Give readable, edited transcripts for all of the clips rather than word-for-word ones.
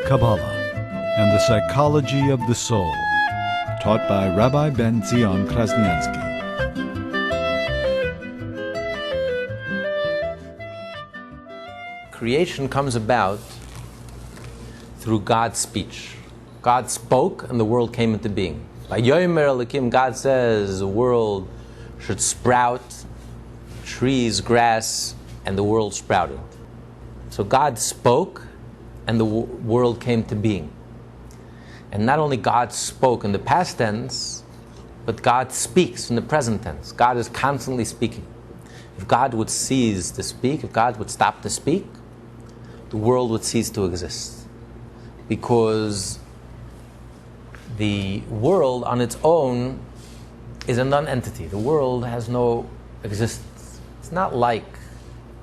Kabbalah and the psychology of the soul, taught by Rabbi Tzion Krasnianski. Creation comes about through God's speech. God spoke and the world came into being. By Yomer Elikim, God says the world should sprout, trees, grass, and the world sprouted. So God spoke and the world came to being. And not only God spoke in the past tense, but God speaks in the present tense. God is constantly speaking. If God would cease to speak, if God would stop to speak, the world would cease to exist. Because the world on its own is a non-entity. The world has no existence. It's not like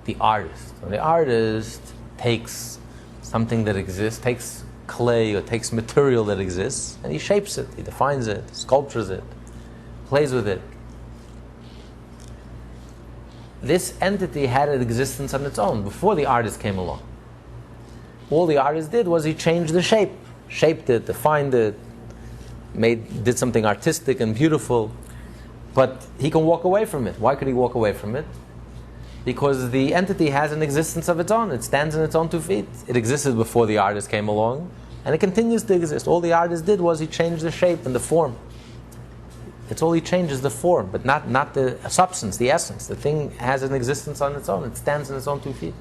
the artist. When the artist takes something that exists, takes clay or takes material that exists, and he shapes it, he defines it, sculptures it, plays with it. This entity had an existence on its own before the artist came along. All the artist did was he changed the shape, shaped it, defined it, did something artistic and beautiful, but he can walk away from it. Why could he walk away from it? Because the entity has an existence of its own. It stands on its own 2 feet. It existed before the artist came along, and it continues to exist. All the artist did was he changed the shape and the form. It's all he changes, the form, but not the substance, the essence. The thing has an existence on its own. It stands on its own 2 feet.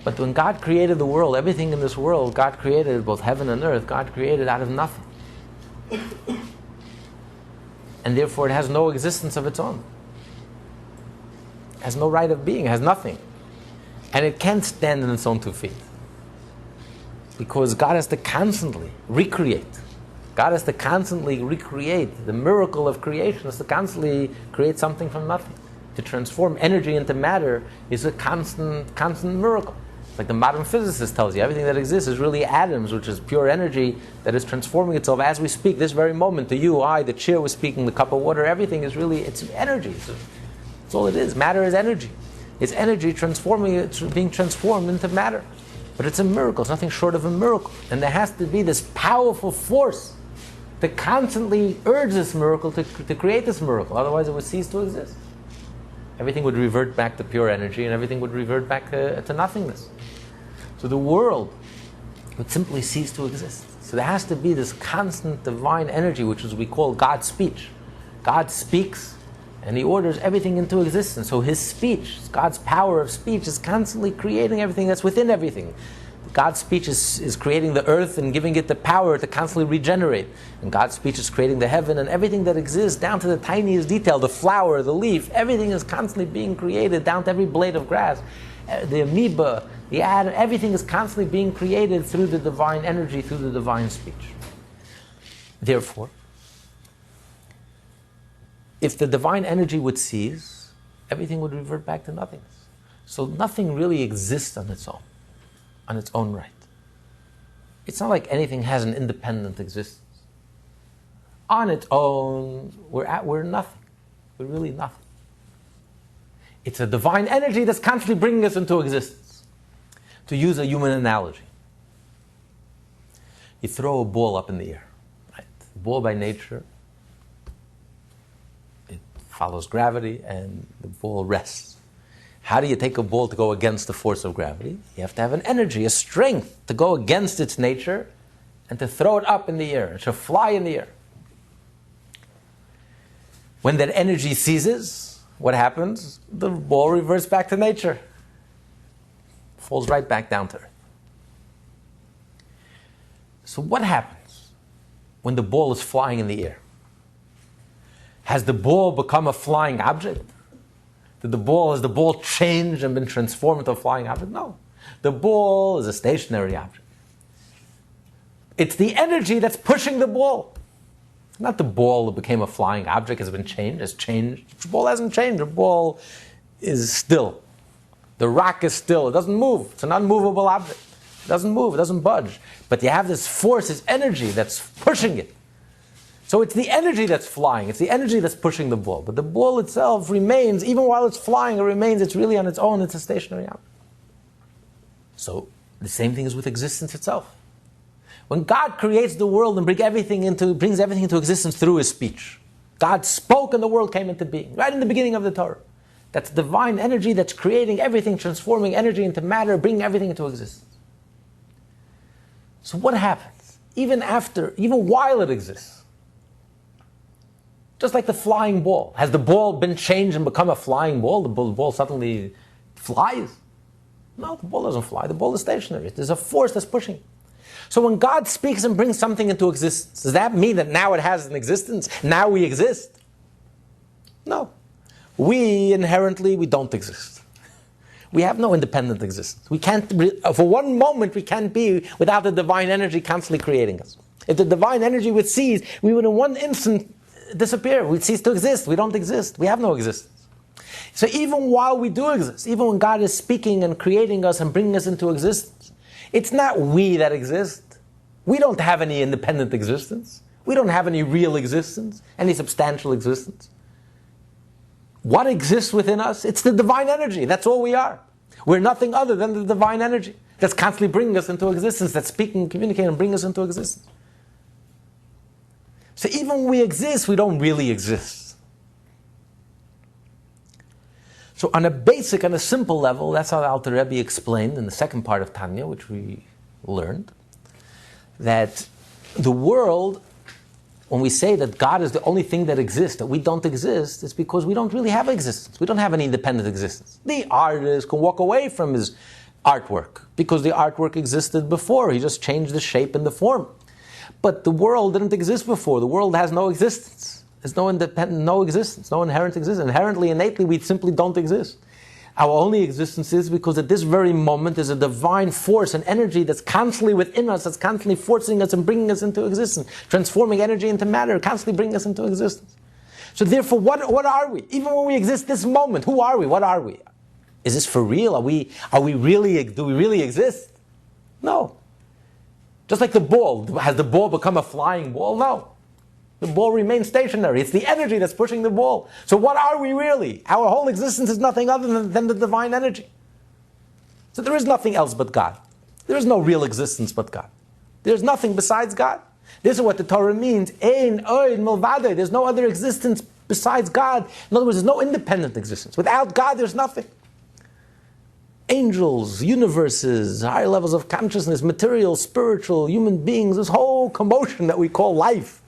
But when God created the world, everything in this world, God created both heaven and earth, God created out of nothing. And therefore it has no existence of its own. It has no right of being, it has nothing. And it can't stand on its own 2 feet. Because God has to constantly recreate. God has to constantly recreate. The miracle of creation is to constantly create something from nothing. To transform energy into matter is a constant miracle. It's like the modern physicist tells you, everything that exists is really atoms, which is pure energy that is transforming itself as we speak. This very moment, to you, I, the chair was speaking, the cup of water, everything is really, it's energy. That's all it is. Matter is energy. It's energy transforming, it's being transformed into matter. But it's a miracle. It's nothing short of a miracle. And there has to be this powerful force to constantly urge this miracle, to create this miracle. Otherwise it would cease to exist. Everything would revert back to pure energy and everything would revert back to nothingness. So the world would simply cease to exist. So there has to be this constant divine energy, which is we call God's speech. God speaks and he orders everything into existence. So his speech, God's power of speech, is constantly creating everything that's within everything. God's speech is creating the earth and giving it the power to constantly regenerate. And God's speech is creating the heaven and everything that exists down to the tiniest detail, the flower, the leaf, everything is constantly being created down to every blade of grass. The amoeba, the atom, everything is constantly being created through the divine energy, through the divine speech. Therefore, if the divine energy would cease, everything would revert back to nothingness. So nothing really exists on its own right. It's not like anything has an independent existence. On its own, we're nothing. We're really nothing. It's a divine energy that's constantly bringing us into existence. To use a human analogy, you throw a ball up in the air. Right? The ball by nature, it follows gravity and the ball rests. How do you take a ball to go against the force of gravity? You have to have an energy, a strength to go against its nature and to throw it up in the air. It should fly in the air. When that energy ceases, what happens? The ball reverts back to nature. Falls right back down to earth. So what happens when the ball is flying in the air? Has the ball become a flying object? Has the ball changed and been transformed into a flying object? No. The ball is a stationary object. It's the energy that's pushing the ball. Not the ball that became a flying object has changed. The ball hasn't changed. The ball is still. The rock is still. It doesn't move. It's an unmovable object. It doesn't move. It doesn't budge. But you have this force, this energy that's pushing it. So it's the energy that's flying. It's the energy that's pushing the ball. But the ball itself remains, even while it's flying, it's really on its own. It's a stationary object. So the same thing is with existence itself. When God creates the world and brings everything into existence through His speech. God spoke and the world came into being, right in the beginning of the Torah. That's divine energy that's creating everything, transforming energy into matter, bringing everything into existence. So what happens? Even while it exists. Just like the flying ball. Has the ball been changed and become a flying ball? The ball suddenly flies? No, the ball doesn't fly. The ball is stationary. There's a force that's pushing. So when God speaks and brings something into existence, does that mean that now it has an existence? Now we exist? No. We don't exist. We have no independent existence. We can't, for one moment, we can't be without the divine energy constantly creating us. If the divine energy would cease, we would in one instant disappear. We'd cease to exist. We don't exist. We have no existence. So even while we do exist, even when God is speaking and creating us and bringing us into existence, it's not we that exist. We don't have any independent existence. We don't have any real existence, any substantial existence. What exists within us? It's the divine energy. That's all we are. We're nothing other than the divine energy that's constantly bringing us into existence, that's speaking, communicating, and bringing us into existence. So even when we exist, we don't really exist. So on a basic and a simple level, that's how the Alter Rebbe explained in the second part of Tanya, which we learned, that the world, when we say that God is the only thing that exists, that we don't exist, it's because we don't really have existence. We don't have any independent existence. The artist can walk away from his artwork because the artwork existed before. He just changed the shape and the form. But the world didn't exist before. The world has no existence. There's no existence, no inherent existence. Inherently, innately, we simply don't exist. Our only existence is because at this very moment there's a divine force and energy that's constantly within us, that's constantly forcing us and bringing us into existence, transforming energy into matter, constantly bringing us into existence. So therefore, what are we? Even when we exist this moment, who are we? What are we? Is this for real? Do we really exist? No. Just like the ball. Has the ball become a flying ball? No. The ball remains stationary. It's the energy that's pushing the ball. So what are we really? Our whole existence is nothing other than the divine energy. So there is nothing else but God. There is no real existence but God. There's nothing besides God. This is what the Torah means. Ein oid milvadei. There's no other existence besides God. In other words, there's no independent existence. Without God, there's nothing. Angels, universes, higher levels of consciousness, material, spiritual, human beings, this whole commotion that we call life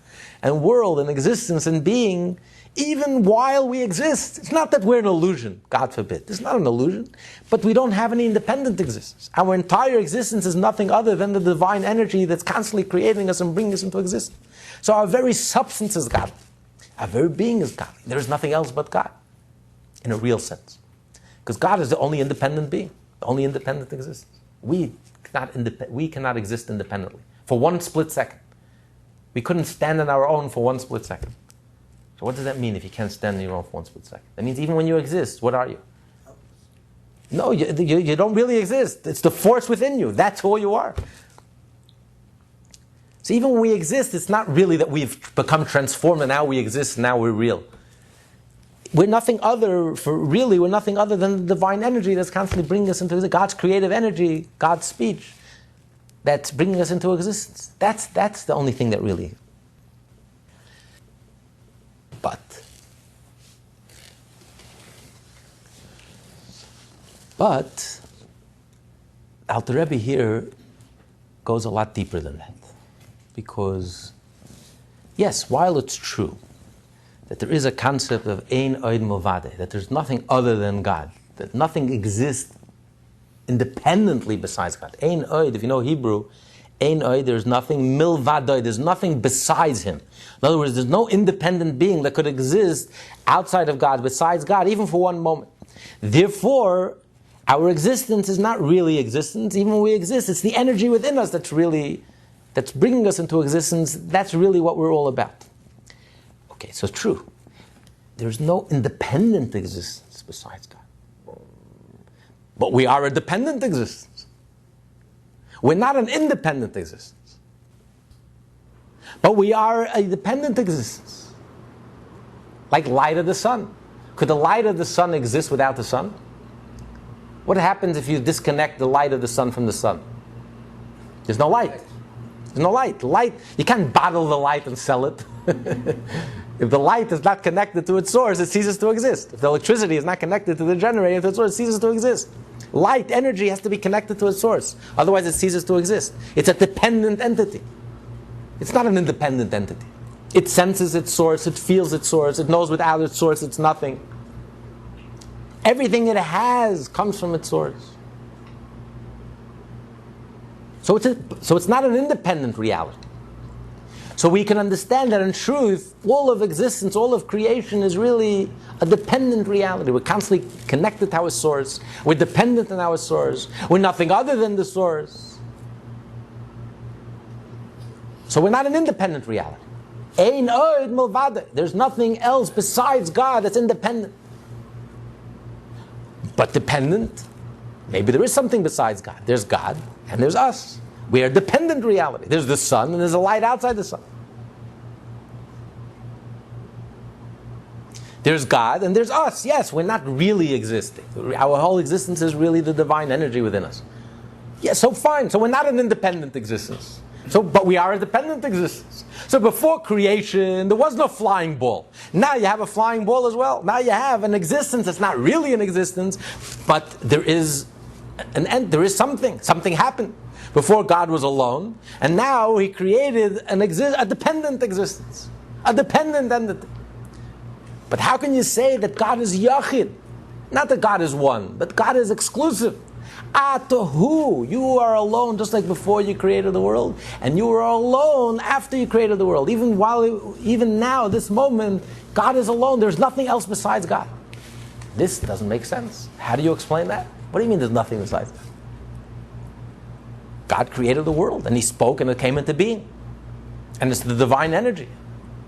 and world and existence and being, even while we exist. It's not that we're an illusion, God forbid. It's not an illusion. But we don't have any independent existence. Our entire existence is nothing other than the divine energy that's constantly creating us and bringing us into existence. So our very substance is God. Our very being is God. There is nothing else but God, in a real sense. Because God is the only independent being, the only independent existence. We cannot exist independently for one split second. We couldn't stand on our own for one split second. So what does that mean if you can't stand on your own for one split second? That means even when you exist, what are you? No, you don't really exist. It's the force within you. That's all you are. So even when we exist, it's not really that we've become transformed and now we exist, now we're real. We're nothing other than the divine energy that's constantly bringing us into God's creative energy, God's speech, that's bringing us into existence. That's the only thing that really. But Alter Rebbe here goes a lot deeper than that. Because, yes, while it's true that there is a concept of ein oid milvadei, that there's nothing other than God, that nothing exists independently besides God. Ein oid, if you know Hebrew, ein oid, there's nothing milvadei, there's nothing besides Him. In other words, there's no independent being that could exist outside of God, besides God, even for one moment. Therefore, our existence is not really existence. Even when we exist, it's the energy within us that's bringing us into existence. That's really what we're all about. Okay, so true. There's no independent existence besides God. But we are a dependent existence. We're not an independent existence. But we are a dependent existence. Like light of the sun. Could the light of the sun exist without the sun? What happens if you disconnect the light of the sun from the sun? There's no light. There's no light. Light, you can't bottle the light and sell it. If the light is not connected to its source, it ceases to exist. If the electricity is not connected to the generator, to its source, it ceases to exist. Light, energy has to be connected to its source. Otherwise, it ceases to exist. It's a dependent entity. It's not an independent entity. It senses its source, it feels its source, it knows without its source it's nothing. Everything it has comes from its source. So it's not an independent reality. So we can understand that in truth, all of existence, all of creation is really a dependent reality. We're constantly connected to our source. We're dependent on our source. We're nothing other than the source. So we're not an independent reality. Ein od milvado. There's nothing else besides God that's independent. But dependent, maybe there is something besides God. There's God and there's us. We are dependent reality. There's the sun and there's a light outside the sun. There's God and there's us. Yes, we're not really existing. Our whole existence is really the divine energy within us. Yes, so fine. So we're not an independent existence. But we are a dependent existence. So before creation, there was no flying ball. Now you have a flying ball as well. Now you have an existence that's not really an existence, but there is an end. There is something. Something happened. Before God was alone, and now He created a dependent existence, a dependent entity. But how can you say that God is Yachid? Not that God is one, but God is exclusive. Atahu, you are alone just like before you created the world, and you are alone after you created the world. Even now, this moment, God is alone. There's nothing else besides God. This doesn't make sense. How do you explain that? What do you mean there's nothing besides God? God created the world, and He spoke, and it came into being. And it's the divine energy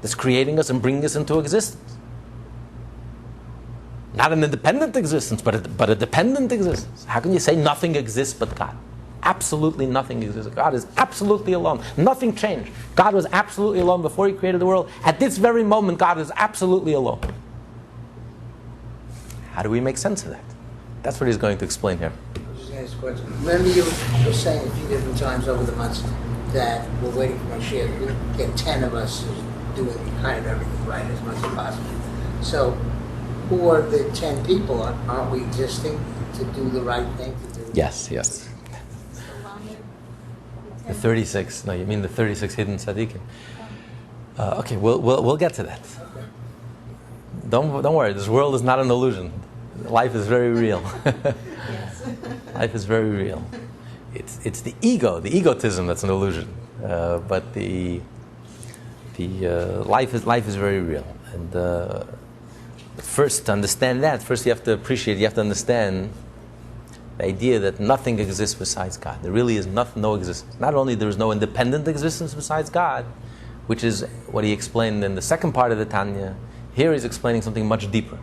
that's creating us and bringing us into existence. Not an independent existence, but a dependent existence. How can you say nothing exists but God? Absolutely nothing exists. God is absolutely alone. Nothing changed. God was absolutely alone before He created the world. At this very moment, God is absolutely alone. How do we make sense of that? That's what He's going to explain here. Remember you were saying a few different times over the months that we're waiting for Mashiach. We get 10 of us doing kind of everything right as much as possible. So who are the 10 people? Aren't we existing to do the right thing to do? Yes. The 36. No, you mean the 36 hidden tzaddikim. Okay, we'll get to that. Don't worry. This world is not an illusion. Life is very real. Life is very real. It's the ego, the egotism that's an illusion. But the life is very real. And first, to understand that, first you have to appreciate, you have to understand the idea that nothing exists besides God. There really is no existence. Not only there is no independent existence besides God, which is what he explained in the second part of the Tanya, here he's explaining something much deeper.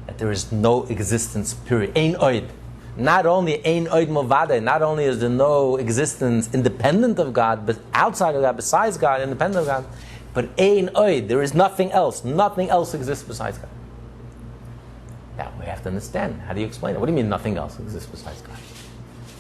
That there is no existence, period. Ein oid. Not only ein oid movade, not only is there no existence independent of God, but outside of God, besides God, independent of God, but ein oid, there is nothing else. Nothing else exists besides God. Now we have to understand. How do you explain it? What do you mean nothing else exists besides God?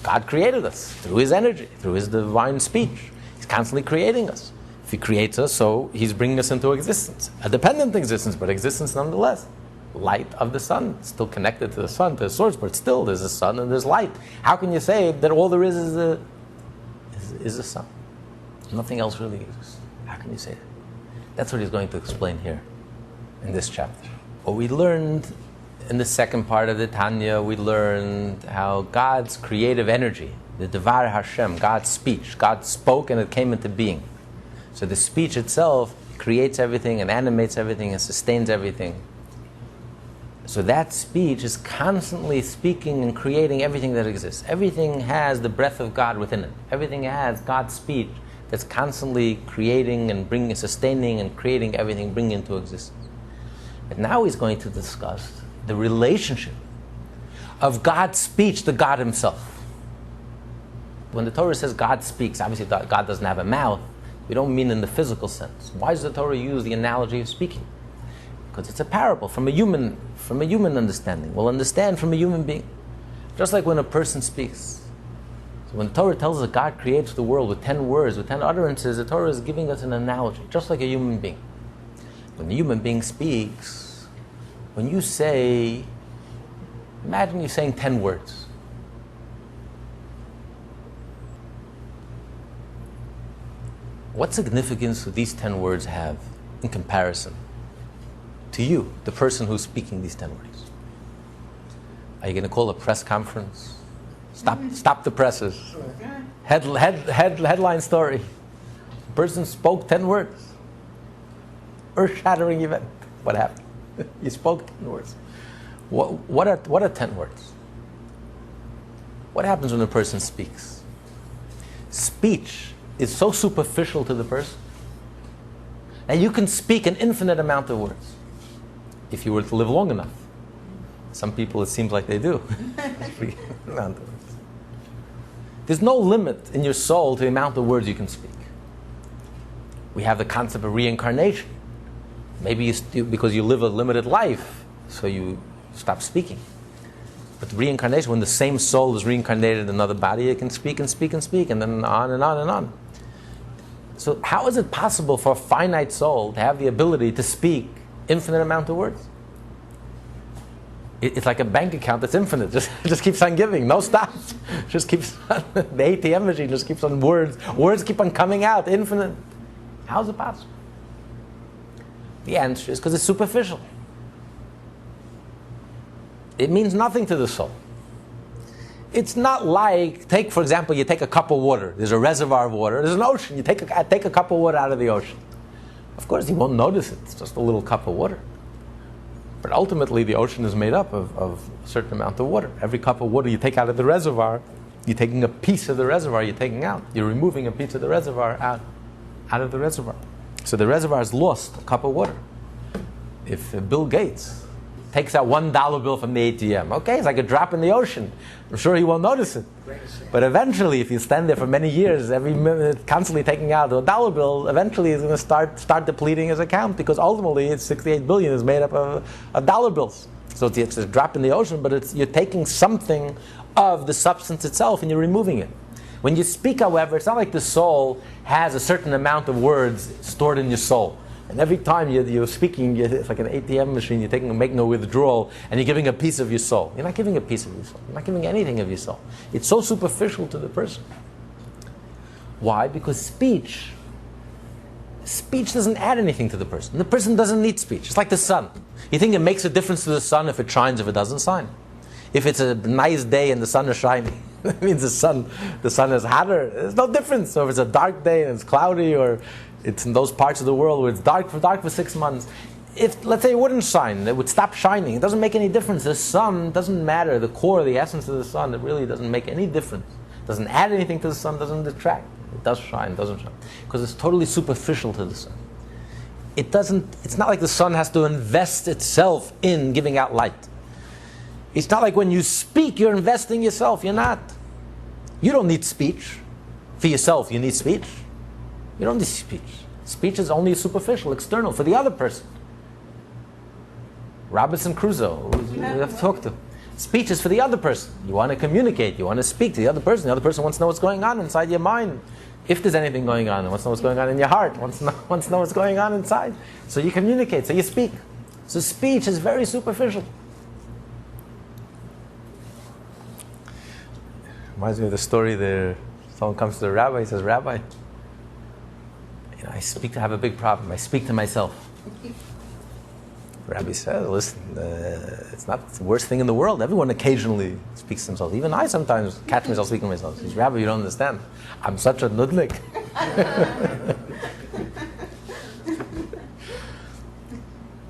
God created us through His energy, through His divine speech. He's constantly creating us. If He creates us, so He's bringing us into existence. A dependent existence, but existence nonetheless. Light of the sun, still connected to the sun, to the source, but still there's a sun and there's light. How can you say that all there is the sun? Nothing else really exists. How can you say that? That's what he's going to explain here in this chapter. What we learned in the second part of the Tanya, we learned how God's creative energy, the Devar Hashem, God's speech, God spoke and it came into being. So the speech itself creates everything and animates everything and sustains everything. So that speech is constantly speaking and creating everything that exists. Everything has the breath of God within it. Everything has God's speech that's constantly creating and bringing, sustaining and creating everything, bringing into existence. But now he's going to discuss the relationship of God's speech to God Himself. When the Torah says God speaks, obviously God doesn't have a mouth. We don't mean in the physical sense. Why does the Torah use the analogy of speaking? Because it's a parable from a human understanding. We'll understand from a human being. Just like when a person speaks. When the Torah tells us that God creates the world with 10 words, with 10 utterances, the Torah is giving us an analogy, just like a human being. When the human being speaks, when you say, imagine you're saying 10 words. What significance do these 10 words have in comparison to you, the person who's speaking these 10 words? Are you going to call a press conference? Stop the presses. Headline story. The person spoke 10 words. Earth-shattering event. What happened? You spoke 10 words. What are 10 words? What happens when a person speaks? Speech is so superficial to the person that you can speak an infinite amount of words if you were to live long enough. Some people, it seems like they do. There's no limit in your soul to the amount of words you can speak. We have the concept of reincarnation. Maybe because you live a limited life, so you stop speaking. But reincarnation, when the same soul is reincarnated in another body, it can speak and speak and speak, and then on and on and on. So how is it possible for a finite soul to have the ability to speak infinite amount of words? It's like a bank account that's infinite. Just keeps on giving, no stops. Just keeps on, the ATM machine just keeps on words. Words keep on coming out, infinite. How is it possible? The answer is because it's superficial. It means nothing to the soul. It's not like, for example, you take a cup of water. There's a reservoir of water. There's an ocean. You take a cup of water out of the ocean. Of course, you won't notice it. It's just a little cup of water. But ultimately, the ocean is made up of a certain amount of water. Every cup of water you take out of the reservoir, you're taking a piece of the reservoir you're taking out. You're removing a piece of the reservoir out of the reservoir. So the reservoir has lost a cup of water. If Bill Gates takes out $1 bill from the ATM, okay, it's like a drop in the ocean. I'm sure he won't notice it. But eventually, if you stand there for many years, every minute constantly taking out a $1 bill, eventually he's going to start depleting his account, because ultimately it's 68 billion is made up of dollar bills. So it's a drop in the ocean, but you're taking something of the substance itself and you're removing it. When you speak, however, it's not like the soul has a certain amount of words stored in your soul. And every time you're speaking, it's like an ATM machine, you're making a withdrawal, and you're giving a piece of your soul. You're not giving a piece of your soul. You're not giving anything of your soul. It's so superficial to the person. Why? Because speech doesn't add anything to the person. The person doesn't need speech. It's like the sun. You think it makes a difference to the sun if it shines, if it doesn't shine? If it's a nice day and the sun is shining, that means the sun is hotter. There's no difference. So if it's a dark day and it's cloudy, or it's in those parts of the world where it's dark for 6 months. If, let's say, it wouldn't shine, it would stop shining. It doesn't make any difference. The sun doesn't matter. The core, the essence of the sun, it really doesn't make any difference. It doesn't add anything to the sun, doesn't detract. It does shine, doesn't shine. Because it's totally superficial to the sun. It's not like the sun has to invest itself in giving out light. It's not like when you speak, you're investing yourself. You're not. You don't need speech. For yourself, you need speech. You don't need speech. Speech is only superficial, external, for the other person. Robinson Crusoe, you have to talk to. Speech is for the other person. You want to communicate, you want to speak to the other person. The other person wants to know what's going on inside your mind. If there's anything going on, wants to know what's going on in your heart, wants to know what's going on inside. So you communicate, so you speak. So speech is very superficial. Reminds me of the story there. Someone comes to the rabbi, he says, "Rabbi, I have a big problem. I speak to myself." The rabbi says, "Listen, it's not the worst thing in the world. Everyone occasionally speaks to themselves. Even I sometimes catch myself speaking to myself." He says, "Rabbi, you don't understand. I'm such a nudnik."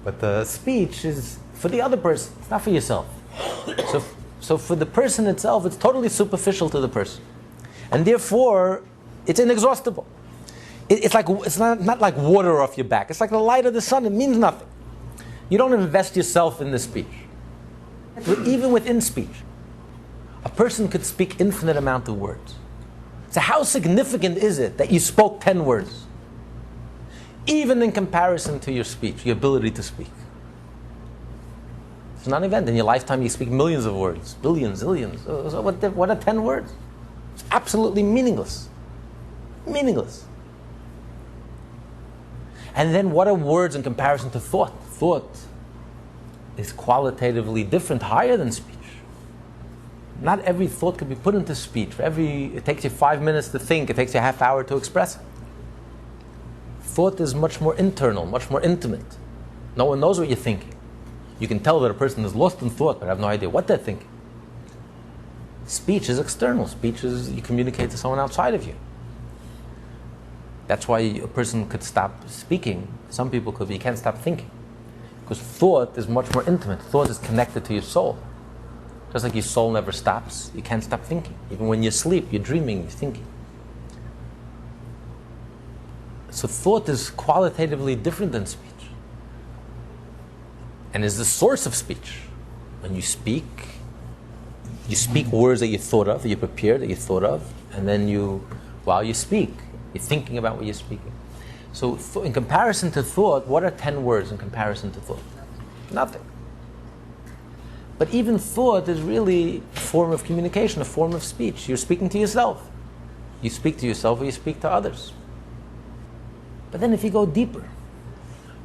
But the speech is for the other person. It's not for yourself. So for the person itself, it's totally superficial to the person. And therefore, it's inexhaustible. It's not like water off your back. It's like the light of the sun. It means nothing. You don't invest yourself in the speech. But even within speech, a person could speak infinite amount of words. So how significant is it that you spoke 10 words? Even in comparison to your speech, your ability to speak. It's not an event. In your lifetime, you speak millions of words. Billions, zillions. So what are 10 words? It's absolutely meaningless. Meaningless. And then what are words in comparison to thought? Thought is qualitatively different, higher than speech. Not every thought can be put into speech. It takes you 5 minutes to think, it takes you a half hour to express it. Thought is much more internal, much more intimate. No one knows what you're thinking. You can tell that a person is lost in thought, but have no idea what they're thinking. Speech is external. Speech is you communicate to someone outside of you. That's why a person could stop speaking. Some people could, but you can't stop thinking. Because thought is much more intimate. Thought is connected to your soul. Just like your soul never stops, you can't stop thinking. Even when you sleep, you're dreaming, you're thinking. So thought is qualitatively different than speech. And is the source of speech. When you speak words that you thought of, that you prepared, that you thought of, and then while you speak, you're thinking about what you're speaking. So in comparison to thought, what are 10 words in comparison to thought? Nothing. But even thought is really a form of communication, a form of speech. You're speaking to yourself. You speak to yourself or you speak to others. But then if you go deeper,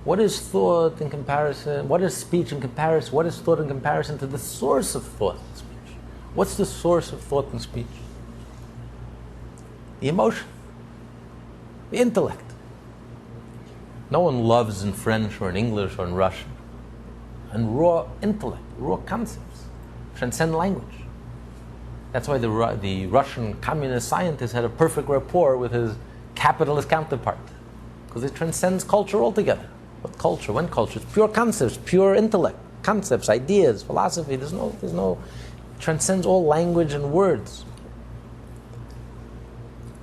what is thought in comparison? What is speech in comparison? What is thought in comparison to the source of thought and speech? What's the source of thought and speech? The emotion. The intellect. No one loves in French or in English or in Russian. And raw intellect, raw concepts, transcend language. That's why the Russian communist scientist had a perfect rapport with his capitalist counterpart. Because it transcends culture altogether. What culture? When culture? It's pure concepts, pure intellect, concepts, ideas, philosophy. There's no, transcends all language and words.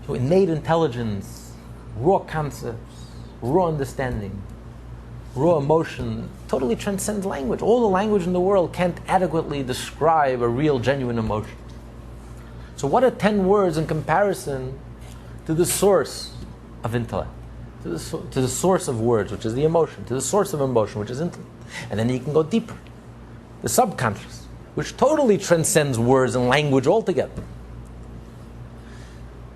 So innate intelligence, raw concepts, raw understanding, raw emotion, totally transcends language. All the language in the world can't adequately describe a real, genuine emotion. So what are 10 words in comparison to the source of intellect? To the source of words, which is the emotion, to the source of emotion, which is intellect. And then you can go deeper. The subconscious, which totally transcends words and language altogether.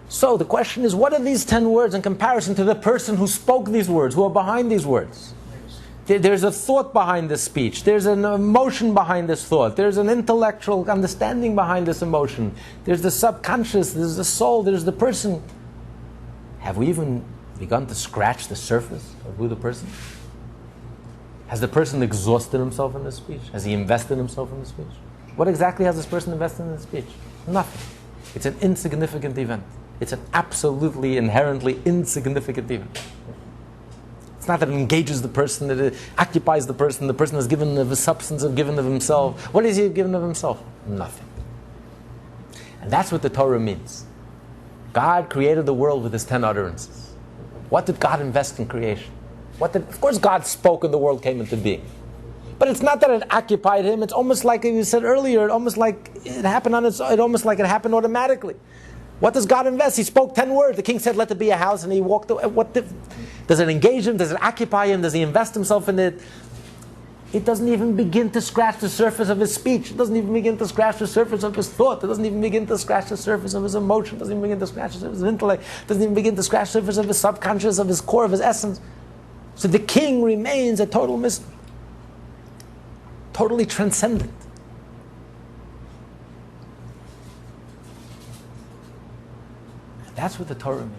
So the question is, what are these 10 words in comparison to the person who spoke these words, who are behind these words? There's a thought behind this speech. There's an emotion behind this thought. There's an intellectual understanding behind this emotion. There's the subconscious, there's the soul, there's the person. Have we even begun to scratch the surface of who the person is? Has the person exhausted himself in this speech? Has he invested himself in this speech? What exactly has this person invested in this speech? Nothing. It's an insignificant event. It's an absolutely, inherently insignificant event. It's not that it engages the person, that it occupies the person has given of his substance, of given of himself. What has he given of himself? Nothing. And that's what the Torah means. God created the world with his 10 utterances. What did God invest in creation? Of course God spoke and the world came into being. But it's not that it occupied him. It's almost like you said earlier, almost like it happened almost like it happened automatically. What does God invest? He spoke 10 words. The king said, let there be a house, and he walked away. Does it engage him? Does it occupy him? Does he invest himself in it? It doesn't even begin to scratch the surface of his speech. It doesn't even begin to scratch the surface of his thought. It doesn't even begin to scratch the surface of his emotion. It doesn't even begin to scratch the surface of his intellect. It doesn't even begin to scratch the surface of his subconscious, of his core, of his essence. So the king remains a total mystery. Totally transcendent. And that's what the Torah means.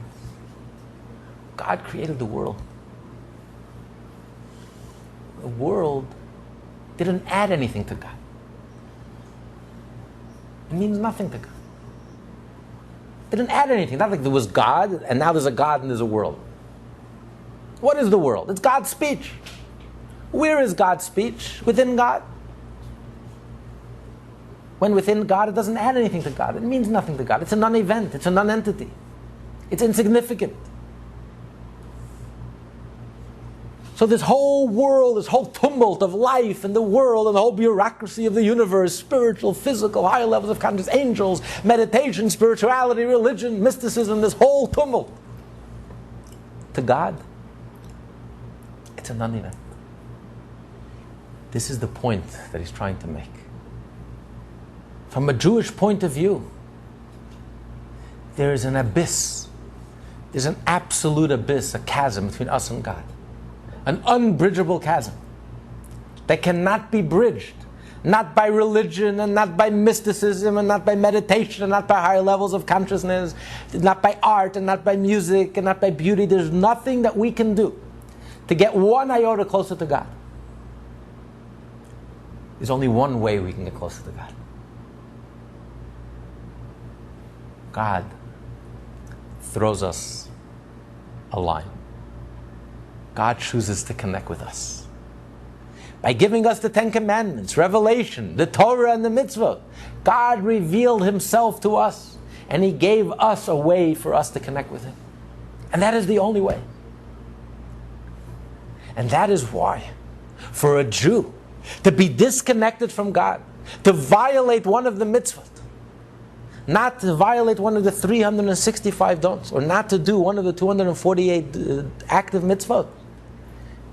God created the world. The world didn't add anything to God. It means nothing to God. It didn't add anything. Not like there was God, and now there's a God and there's a world. What is the world? It's God's speech. Where is God's speech? Within God. When within God, it doesn't add anything to God. It means nothing to God. It's a non-event. It's a non-entity. It's insignificant. So this whole world, this whole tumult of life and the world and the whole bureaucracy of the universe, spiritual, physical, higher levels of consciousness, angels, meditation, spirituality, religion, mysticism, this whole tumult. To God, it's a non-event. This is the point that he's trying to make. From a Jewish point of view, there is an abyss. There's an absolute abyss, a chasm between us and God. An unbridgeable chasm that cannot be bridged. Not by religion, and not by mysticism, and not by meditation, and not by higher levels of consciousness, not by art, and not by music, and not by beauty. There's nothing that we can do to get one iota closer to God. There's only one way we can get closer to God. God throws us a line. God chooses to connect with us. By giving us the Ten Commandments, revelation, the Torah and the mitzvah, God revealed Himself to us, and He gave us a way for us to connect with Him. And that is the only way. And that is why, for a Jew to be disconnected from God, to violate one of the mitzvot, not to violate one of the 365 don'ts, or not to do one of the 248 active mitzvot,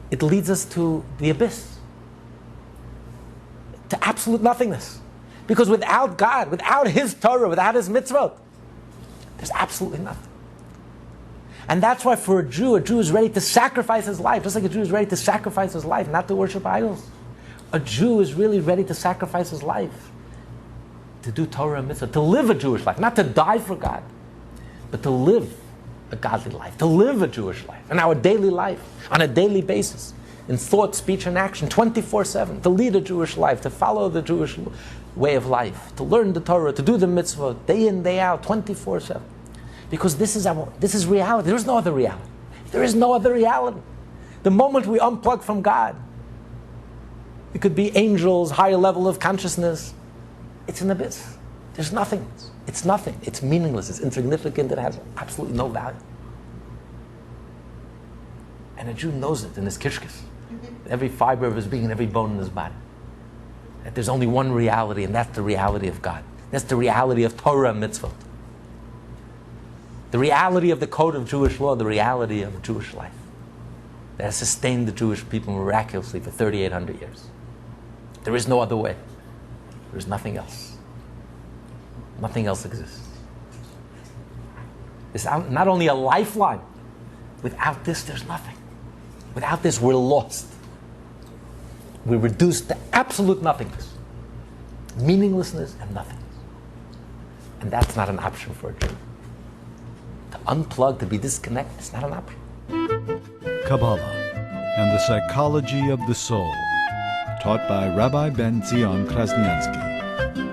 it leads us to the abyss. To absolute nothingness. Because without God, without His Torah, without His mitzvot, there's absolutely nothing. And that's why for a Jew is ready to sacrifice his life, just like a Jew is ready to sacrifice his life, not to worship idols. A Jew is really ready to sacrifice his life, to do Torah and mitzvah, to live a Jewish life, not to die for God, but to live a godly life, to live a Jewish life, in our daily life, on a daily basis. In thought, speech, and action, 24/7, to lead a Jewish life, to follow the Jewish way of life, to learn the Torah, to do the mitzvah, day in, day out, 24/7. Because this is reality. There is no other reality. There is no other reality. The moment we unplug from God, it could be angels, higher level of consciousness. It's an abyss. There's nothing. It's nothing. It's meaningless. It's insignificant. It has absolutely no value. And a Jew knows it in his kishkis. Every fiber of his being and every bone in his body. That there's only one reality, and that's the reality of God. That's the reality of Torah and mitzvot. The reality of the code of Jewish law, the reality of Jewish life. That has sustained the Jewish people miraculously for 3,800 years. There is no other way. There is nothing else. Nothing else exists. It's not only a lifeline. Without this, there's nothing. Without this, we're lost. We're reduced to absolute nothingness. Meaninglessness and nothingness. And that's not an option for a Jew. To unplug, to be disconnected, it's not an option. Kabbalah and the Psychology of the Soul, taught by Rabbi Tzion Krasnianski.